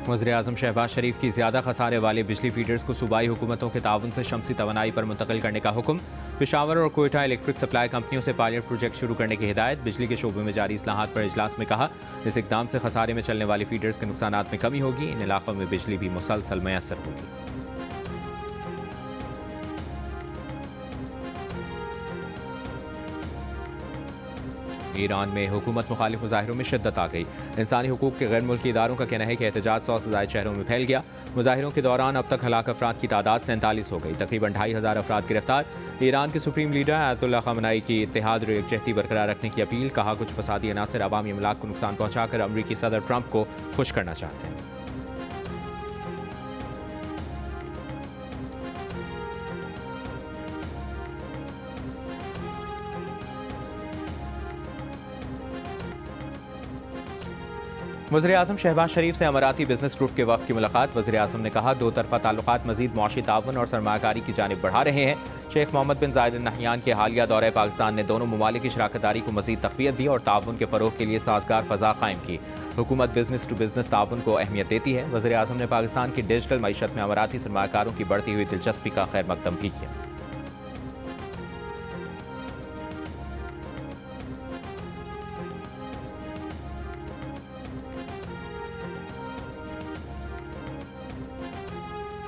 वज़ीर-ए-आज़म शहबाज शरीफ की ज़्यादा खसारे वाले बिजली फीडर्स को सूबाई हुकूमतों के ताउन से शमसी तवानाई पर मुंतकिल करने का हुक्म। पेशावर और कोयटा इलेक्ट्रिक सप्लाई कंपनियों से पायलट प्रोजेक्ट शुरू करने की हिदायत। बिजली के शोबे में जारी इस्लाहात पर इजलास में कहा, इस इकदाम से खसारे में चलने वाली फीडर्स के नुकसानात में कमी होगी। इन इलाकों में बिजली भी मुसलसल मैसर होगी। ईरान में हुकूमत मुखालिफ मुजाहिरों में शिद्दत आ गई। इंसानी हुकूक के गैर मुल्की इदारों का कहना है कि एहतजाज 100 से ज़ायद शहरों में फैल गया। मुजाहिरों के दौरान अब तक हलाक अफराद की तादाद 47 हो गई। तकरीबन 2500 अफराद गिरफ्तार। ईरान के सुप्रीम लीडर आयतुल्लाह खamenei की इत्तेहाद और यकजहती बरकरार रखने की अपील। कहा, कुछ फसादी अनासर अवामी अमलाक को नुकसान पहुंचाकर अमरीकी सदर ट्रंप को खुश करना चाहते हैं। वज़ीर-ए-आज़म शहबाज शरीफ से अमाराती बिजनेस ग्रुप के वफ़द की मुलाकात। वज़ीर-ए-आज़म ने कहा, दो तरफ़ा ताल्लुकात मज़ीद मुआशी ताउन और सरमायाकारी की जानिब बढ़ा रहे हैं। शेख मोहम्मद बिन ज़ायद अल नहयान के हालिया दौरे पाकिस्तान ने दोनों ममालिक की शराकतदारी को मज़ीद तक़वियत दी और ताउन के फ़रोग़ के लिए साज़गार फ़ज़ा कायम की। हुकूमत बिजनेस टू बिजनेस ताउन को अहमियत देती है। वज़ीर-ए-आज़म ने पाकिस्तान की डिजिटल मईशत में अमाराती सरमायाकारों की बढ़ती हुई दिलचस्पी का खैर मकदम भी किया।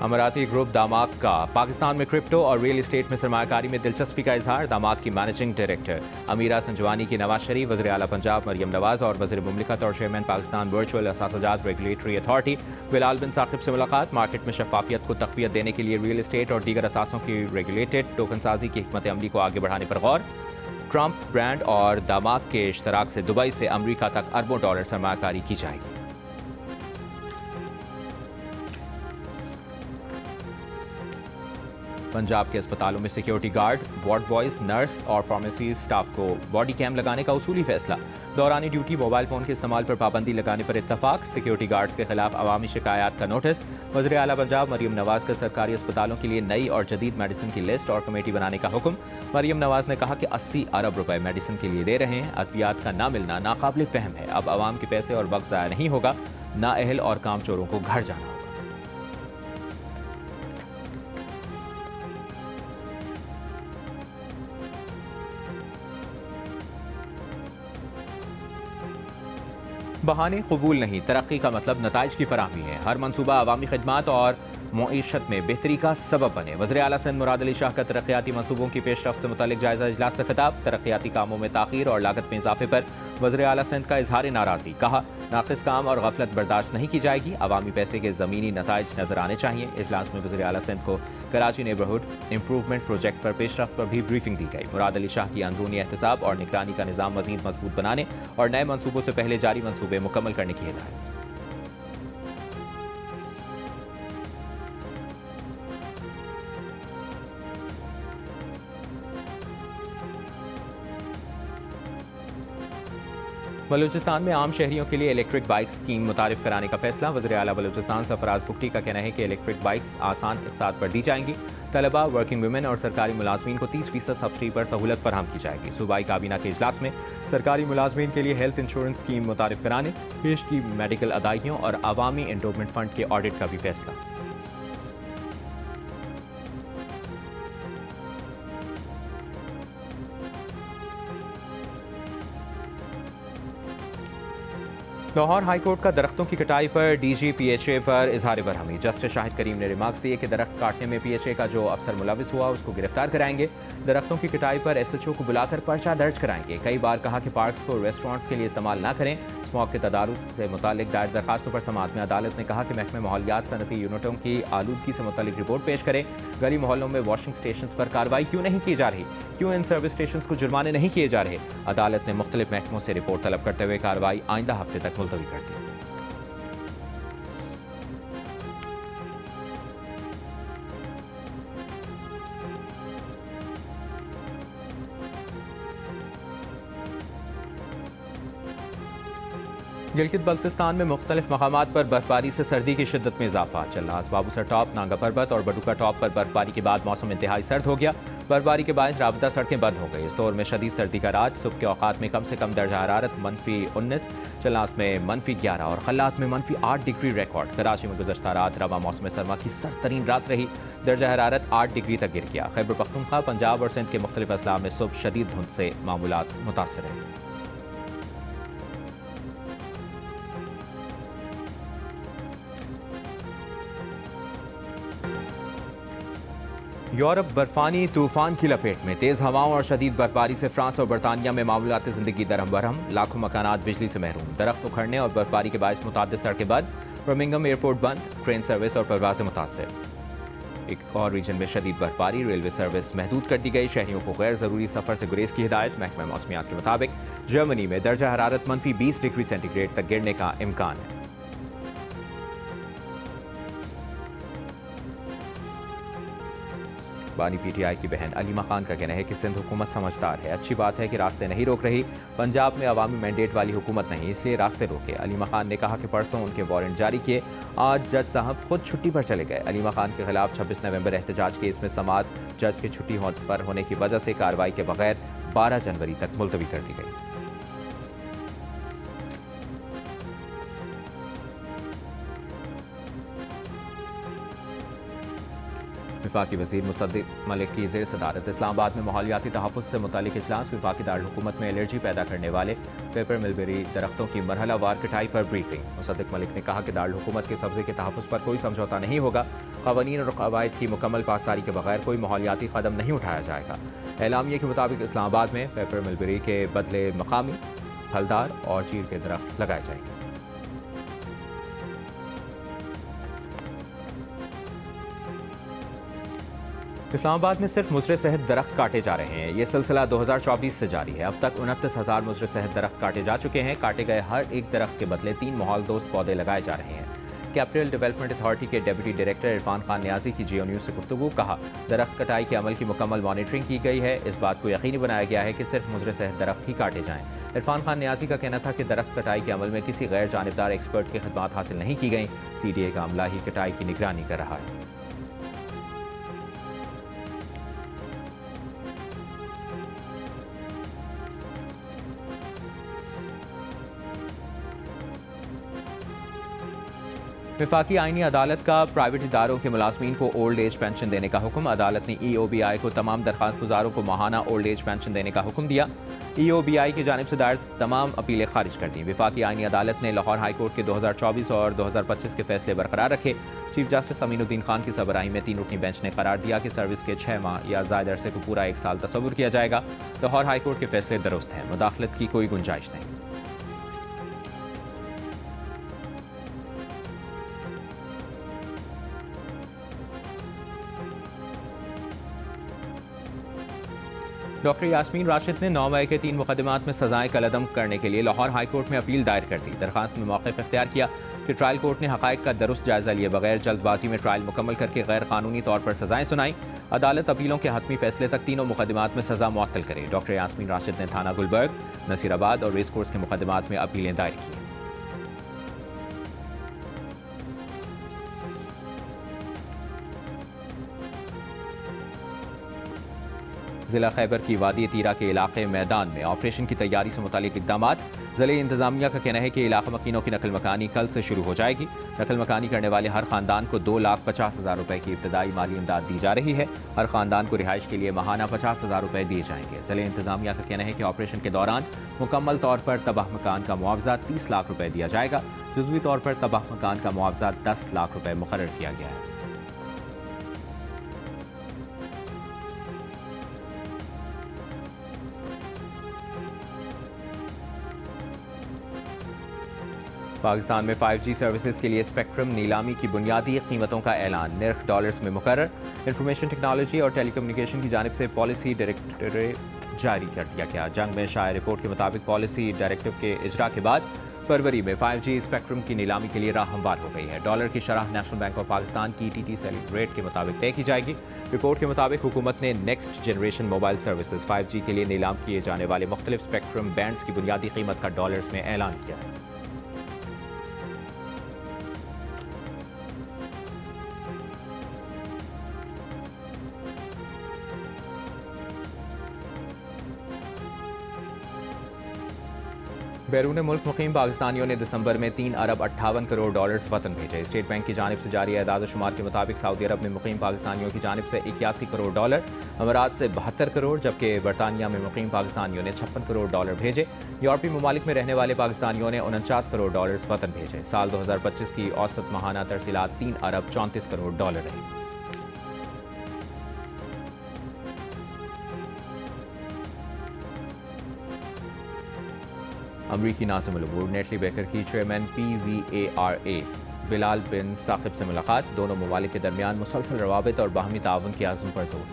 अमाराती ग्रुप दामाक का पाकिस्तान में क्रिप्टो और रियल एस्टेट में सरमायाकारी में दिलचस्पी का इजहार। दामाक की मैनेजिंग डायरेक्टर अमीरा संजवानी की नवाज शरीफ, वज़ीर आला पंजाब मरियम नवाज और वज़ीर मुमलिकत और चेयरमैन पाकिस्तान वर्चुअल असासाजात रेगुलेटरी अथॉरिटी बिलाल बिन साकिब से मुलाकात। मार्केट में शफाफियत को तक़वियत देने के लिए रियल एस्टेट और दीगर असासों की रेगुलेटेड टोकन साजी की हिकमत अमली को आगे बढ़ाने पर गौर। ट्रंप ब्रांड और दामाक के इश्तराक से दुबई से अमरीका तक अरबों डॉलर सरमायाकारी की जाएगी। पंजाब के अस्पतालों में security guard, ward boys, nurse और फार्मेसी स्टाफ को बॉडी कैम लगाने का उसूली फैसला। दौरानी ड्यूटी मोबाइल फोन के इस्तेमाल पर पाबंदी लगाने पर इत्तफाक। सिक्योरिटी गार्ड्स के खिलाफ अवामी शिकायत का नोटिस। वज़ीर आला पंजाब मरियम नवाज का सरकारी अस्पतालों के लिए नई और जदीद मेडिसिन की लिस्ट और कमेटी बनाने का हुक्म। मरियम नवाज ने कहा कि 80 अरब रुपए मेडिसिन के लिए दे रहे हैं। अद्वियात का ना मिलना नाकाबिल फहम है। अब आवाम के पैसे और वक्त ज़ाया नहीं होगा। नाअहल और कामचोरों को घर जाना होगा। बहाने कबूल नहीं, तरक्की का मतलब नताइज की फराहमी है। हर मनसूबा अवामी खिदमात और मईशत में बेहतरी का सबब बने। वज़ीर आला सिंध मुराद अली शाह का तरक्याती मनसूबों की पेशरफ्त से मुतालिक जायजा इजलास से खिताब। तरक्याती कामों में ताख़ीर और लागत में इजाफे पर वज़ीर आला सिंध का इजहार नाराज़गी। कहा, नाक़िस काम और गफलत बर्दाश्त नहीं की जाएगी। अवामी पैसे के ज़मीनी नताइज नजर आने चाहिए। इजलास में वज़ीर आला सिंध को कराची नेबरहुड इंप्रूवमेंट प्रोजेक्ट पर पेशरफ्त पर भी ब्रीफिंग दी गई। मुराद अली शाह की अंदरूनी एहतसाब और निगरानी का निज़ाम मज़ीद मजबूत बनाने और नए मनसूबों से पहले जारी मनसूबे मुकम्मल करने की हिदायत। बलूचिस्तान में आम शहरियों के लिए इलेक्ट्रिक बाइक स्कीम मुतारिफ कराने का फैसला। वज़ीर आला बलूचिस्तान सरफराज बुगटी का कहना है कि इलेक्ट्रिक बाइक्स आसान इक़सात पर दी जाएंगी। तलबा, वर्किंग वुमेन और सरकारी मुलाजमीन को 30% सब्सिडी पर सहूलत फराहम की जाएगी। सूबाई काबीना के इजलास में सरकारी मुलाजमीन के लिए हेल्थ इंश्योरेंस स्कीम मुतारिफ कराने, पेश की मेडिकल अदायगियों और अवामी एंडोमेंट फंड के ऑडिट का भी फैसला। लाहौर हाईकोर्ट का दरख्तों की कटाई पर DG-PHA पर इजहार बरहमी। जस्टिस शाहिद करीम ने रिमार्क्स दिए कि दरख्त काटने में PHA का जो अफसर मुलविस हुआ उसको गिरफ्तार कराएंगे। दरख्तों की कटाई पर SHO को बुलाकर पर्चा दर्ज कराएंगे। कई बार कहा कि पार्क्स को रेस्टोरेंट्स के लिए इस्तेमाल ना करें। स्मॉग के तदारुक से मुतालिक दायर दरखास्तों पर समाअत में अदालत ने कहा कि महकमे माहौलियात सनती यूनिटों की आलूदगी से मुतालिक रिपोर्ट पेश करें। गली मोहल्लों में वॉशिंग स्टेशन पर कार्रवाई क्यों नहीं की जा रही? क्यों इन सर्विस स्टेशन को जुर्माने नहीं किए जा रहे? अदालत ने मुख्तलिफ महकमों से रिपोर्ट तलब करते हुए कार्रवाई आइंदा हफ्ते तक मुलतवी कर दी। गिलगित बल्तिस्तान में मुख्तलिफ मकामात पर बर्फबारी से सर्दी की शिद्दत में इजाफा। चल्लास, बाबूसर टॉप, नांगा पर्वत और बडुका टॉप पर बर्फबारी के बाद मौसम इंतहाई सर्द हो गया। बर्फबारी के बायस राबता सड़कें बंद हो गई। स्टोर में शदीद सर्दी का राज। सुबह के औकात में कम से कम दर्जा हरारत -19, चलनास में -11 और खल्लात में -8 डिग्री रिकॉर्ड। कराची में गुज़श्ता रात रवा मौसम सरमा की सर्द तरीन रात रही। दर्जा हरारत 8 डिग्री तक गिर गया। खैबर पख्तूनख्वा, पंजाब और सिंध के मुख्तलिफ अजला में सुबह शदीद धुंध से मामूलात मुतासर हैं। यूरोप बर्फानी तूफान की लपेट में। तेज़ हवाओं और शदीद बर्फबारी से फ्रांस और बरतानिया में मामूलात ज़िंदगी दरहम बरहम। लाखों मकानात बिजली से महरूम। दरख्त उखड़ने और बर्फबारी के बायस मुताद्दिद सड़कें बंद। बर्मिंघम एयरपोर्ट बंद। ट्रेन सर्विस और परवाज़ें मुतासर। एक और रीजन में शदीद बर्फबारी, रेलवे सर्विस महदूद कर दी गई। शहरियों को गैर ज़रूरी सफ़र से गुरेज की हिदायत। महकमा मौसमियात के मुताबिक जर्मनी में दर्जा हरारत -20 डिग्री सेंटीग्रेड तक गिरने का इम्कान है। बानी पीटीआई की बहन अलीमा खान का कहना है कि सिंध हुकूमत समझदार है। अच्छी बात है कि रास्ते नहीं रोक रही। पंजाब में अवामी मैंडेट वाली हुकूमत नहीं, इसलिए रास्ते रोके। अलीमा खान ने कहा कि परसों उनके वारंट जारी किए, आज जज साहब खुद छुट्टी पर चले गए। अलीमा खान के खिलाफ 26 नवंबर एहतजाज केस में समाअत जज की छुट्टी पर होने की वजह से कार्रवाई के बगैर 12 जनवरी तक मुलतवी कर दी गई। विफाकी वज़ीर मुसद्दिक मलिक की ज़ेर सदारत इस्लामाबाद में माहौलियाती तहफ़्फ़ुज़ से मुतालिक इजलास। विफाकी दारुल-हुकूमत में एलर्जी पैदा करने वाले पेपर मिलबेरी दरख्तों की मरहलावार कटाई पर ब्रीफिंग। मुसद्दिक मलिक ने कहा कि दारुल-हुकूमत के सब्ज़े के तहफ़्फ़ुज़ पर कोई समझौता नहीं होगा। क़वानीन और क़वाइद की मुकम्मल पासदारी के बगैर कोई माहौलियाती कदम नहीं उठाया जाएगा। एलामिया के मुताबिक इस्लामाबाद में पेपर मिलबेरी के बदले मकामी फलदार और चीर के दरख्त लगाए जाएंगे। इस्लामाबाद में सिर्फ मुजरे सेहत दरख्त काटे जा रहे हैं। ये सिलसिला 2024 से जारी है। अब तक 29,000 मुजरे सेहत दरख्त काटे जा चुके हैं। काटे गए हर एक दरख्त के बदले 3 माहौल दोस्त पौधे लगाए जा रहे हैं। कैपिटल डेवलपमेंट अथॉरिटी के डिप्टी डायरेक्टर इरफान खान न्याजी की जियो न्यूज़ से गुफ्तगू। कहा, दरख्त कटाई के अमल की मुकम्मल मॉनिटरिंग की गई है। इस बात को यकीनी बनाया गया है कि सिर्फ मुजरे सेहत दरख्त ही काटे जाएं। इरफान खान न्याजी का कहना था कि दरख्त कटाई के अमल में किसी गैर जानिबदार एक्सपर्ट की खिदमात हासिल नहीं की गई। CDA का अमला ही कटाई की निगरानी कर रहा है। वफाकी आईनी अदालत का प्राइवेट इदारों के मुलाजमीन को ओल्ड एज पेंशन देने का हुक्म। अदालत ने EOBI को तमाम दरख्वास्त गुजारों को माहाना ओल्ड एज पेंशन देने का हुक्म दिया। EOBI की जानिब से दायर तमाम अपीलें खारिज कर दी। वफाकी आईनी अदालत ने लाहौर हाई कोर्ट के 2024 और 2025 के फैसले बरकरार रखे। चीफ जस्टिस अमीनुद्दीन खान की सरबराही में 3 रुकनी बेंच ने करार दिया कि सर्विस के 6 माह या ज़ायद अरसे को पूरा 1 साल तस्वुर किया जाएगा। लाहौर हाई कोर्ट के फैसले दुरुस्त हैं, मुदाखलत की कोई गुंजाइश नहीं। डॉक्टर यास्मीन राशिद ने 9 मई के 3 मुकदमात में सजाएं कलअदम करने के लिए लाहौर हाई कोर्ट में अपील दायर कर दी। दरखास्त में मौक़िफ़ इख्तियार किया कि ट्रायल कोर्ट ने हक़ाइक़ का दुरुस्त जायज़ा लिए बगैर जल्दबाजी में ट्रायल मुकम्मल करके गैर कानूनी तौर पर सजाएं सुनाई। अदालत अपीलों के हतमी फैसले तक तीनों मुकदमात में सजा मुअत्तल करे। डॉक्टर यास्मीन राशिद ने थाना गुलबर्ग, नसीराबाद और रेस कोर्स के मुकदमात में अपीलें दायर की। जिला खैबर की वादी तीरा के इलाके मैदान में ऑपरेशन की तैयारी से मुतालिक इक़दाम। ज़िले इंतजामिया का कहना है कि इलाका मकीनों की नकल मकानी कल से शुरू हो जाएगी। नकल मकानी करने वाले हर खानदान को 2,50,000 रुपए की इब्तदाई माली इमदाद दी जा रही है। हर खानदान को रिहाइश के लिए माहाना 50,000 रुपए दिए जाएंगे। ज़िले इंतजामिया का कहना है कि ऑपरेशन के दौरान मुकम्मल तौर पर तबाह मकान का मुआवजा 30 लाख रुपए दिया जाएगा। जुज़वी तौर पर तबाह मकान का मुआवजा 10 लाख रुपए मुकर्रर किया गया है। पाकिस्तान में 5G सर्विसेज के लिए स्पेक्ट्रम नीलामी की बुनियादी कीमतों का ऐलान। निर्ख डॉलर्स में मुकर्रर। इंफॉर्मेशन टेक्नोलॉजी और टेलीकम्युनिकेशन की जानिब से पॉलिसी डायरेक्टरेट जारी कर दिया गया। जंग में शाया रिपोर्ट के मुताबिक पॉलिसी डायरेक्टिव के इजरा के बाद फरवरी में 5G स्पेक्ट्रम की नीलामी के लिए राह हमवार हो गई है। डॉलर की शरह नेशनल बैंक ऑफ पाकिस्तान की TT सेलिंग रेट के मुताबिक तय की जाएगी। रिपोर्ट के मुताबिक हुकूमत ने next generation mobile services 5G के लिए नीलाम किए जाने वाले मुख्तलिफ स्पेक्ट्रम बैंड्स की बुनियादी कीमत का डॉलर्स में ऐलान किया है। बैरून मुल्क मुकीम पाकिस्तानियों ने दिसंबर में 3 अरब 58 करोड़ डॉलर्स वतन भेजे। स्टेट बैंक की जानिब से जारी एदाद शुमार के मुताबिक सऊदी अरब में मुकीम पाकिस्तानियों की जानिब से 81 करोड़ डॉलर, अमारात से 72 करोड़, जबकि बरतानिया में मुकीम पाकिस्तानियों ने 56 करोड़ डॉलर भेजे। यूरोपीय ममालिक में रहने वाले पाकिस्तानियों ने 49 करोड़ डॉलर वतन भेजे। साल 2025 की औसत माहाना तरसीलात 3 अरब 34 करोड़ डॉलर रही। अमरीकी नाज़िम अल-अबूर नेटली बेकर की चेयरमैन PVARA बिलाल बिन साकिब से मुलाकात। दोनों ममालिक के दरमियान मुसलसल रवाबित और बाहमी ताउन के आज़म पर जोर।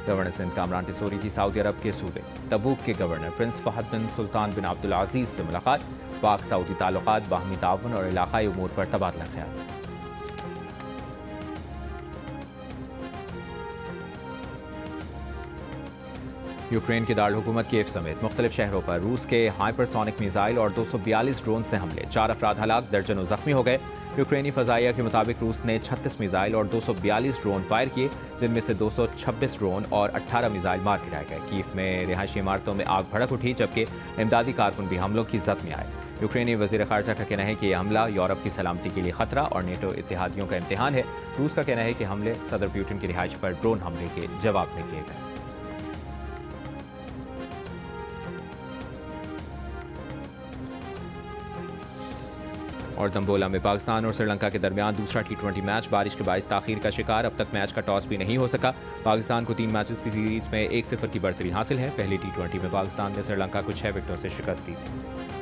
गवर्नर सिंध कामरान टिसोरी की सऊदी अरब के सूबे तबूक के गवर्नर प्रिंस फहद बिन सुल्तान बिन अब्दुल अजीज से मुलाकात। पाक सऊदी ताल्लुकात, बाहमी ताउन और इलाकाई उमूर पर तबादला ख्याल। यूक्रेन के दारकूमत कीव समेत मुख्तलिफ शहरों पर रूस के हाइपरसोनिक मिसाइल और 242 ड्रोन से हमले, 4 अफराद हलाक, दर्जनों जख्मी हो गए। यूक्रेनी फजाइया के मुताबिक रूस ने 36 मिसाइल और 242 ड्रोन फायर किए, जिनमें से 226 ड्रोन और 18 मिसाइल मार गिराए गए। कीव में रिहायशी इमारतों में आग भड़क उठी, जबकि इमदादी कारकुन भी हमलों की जद में आए। यूक्रेनी वजीर खारजा का कहना है कि यह हमला यूरोप की सलामती के लिए खतरा और नेटो इत्तेहादियों का इम्तिहान है। रूस का कहना है कि हमले सदर पुतिन की रिहाइश पर ड्रोन हमले के जवाब में किए गए। और दम्बोला में पाकिस्तान और श्रीलंका के दरमियान दूसरा T20 मैच बारिश के बाइस ताखीर का शिकार। अब तक मैच का टॉस भी नहीं हो सका। पाकिस्तान को 3 मैचेस की सीरीज में 1-0 की बढ़तरी हासिल है। पहली T20 में पाकिस्तान ने श्रीलंका को 6 विकेटों से शिकस्त दी थी।